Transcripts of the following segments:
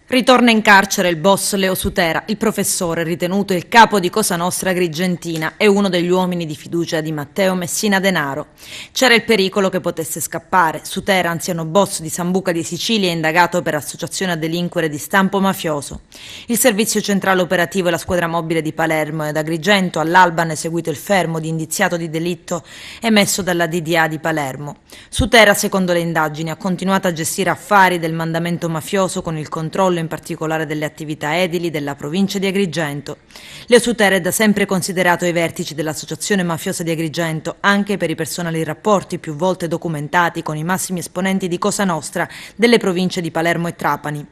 Ritorna in carcere il boss Leo Sutera, il professore ritenuto il capo di Cosa Nostra Agrigentina e uno degli uomini di fiducia di Matteo Messina Denaro. C'era il pericolo che potesse scappare. Sutera, anziano boss di Sambuca di Sicilia, è indagato per associazione a delinquere di stampo mafioso. Il servizio centrale operativo e la squadra mobile di Palermo ed Agrigento all'alba hanno eseguito il fermo di indiziato di delitto emesso dalla DDA di Palermo. Sutera, secondo le indagini, ha continuato a gestire affari del mandamento mafioso con il controllo in particolare delle attività edili della provincia di Agrigento. Leo Sutera è da sempre considerato ai vertici dell'associazione mafiosa di Agrigento, anche per i personali rapporti più volte documentati con i massimi esponenti di Cosa Nostra delle province di Palermo e Trapani.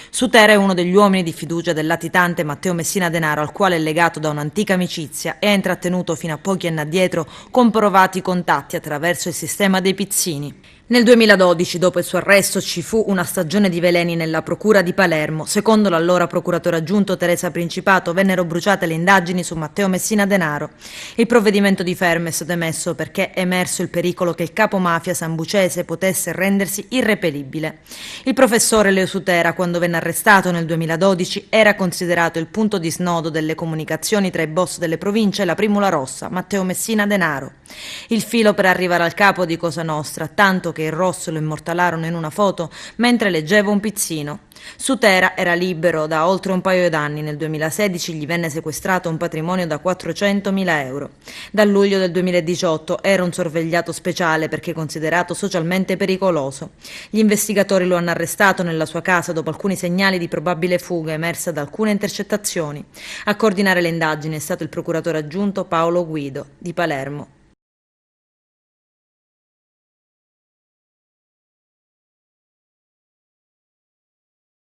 Sutera è uno degli uomini di fiducia del latitante Matteo Messina Denaro, al quale è legato da un'antica amicizia e ha intrattenuto fino a pochi anni addietro comprovati contatti attraverso il sistema dei pizzini. Nel 2012, dopo il suo arresto, ci fu una stagione di veleni nella procura di Palermo. Secondo l'allora procuratore aggiunto Teresa Principato, vennero bruciate le indagini su Matteo Messina Denaro. Il provvedimento di fermo è stato emesso perché è emerso il pericolo che il capo mafia sambucese potesse rendersi irreperibile. Il professore Leo Sutera, quando venne arrestato nel 2012, era considerato il punto di snodo delle comunicazioni tra i boss delle province e la primula rossa, Matteo Messina Denaro. Il filo per arrivare al capo di Cosa Nostra, tanto che il rosso lo immortalarono in una foto mentre leggeva un pizzino. Sutera era libero da oltre un paio d'anni. Nel 2016 gli venne sequestrato un patrimonio da 400.000 euro. Dal luglio del 2018 era un sorvegliato speciale perché considerato socialmente pericoloso. Gli investigatori lo hanno arrestato nella sua casa dopo alcuni segnali di probabile fuga emersa da alcune intercettazioni. A coordinare le indagini è stato il procuratore aggiunto Paolo Guido di Palermo.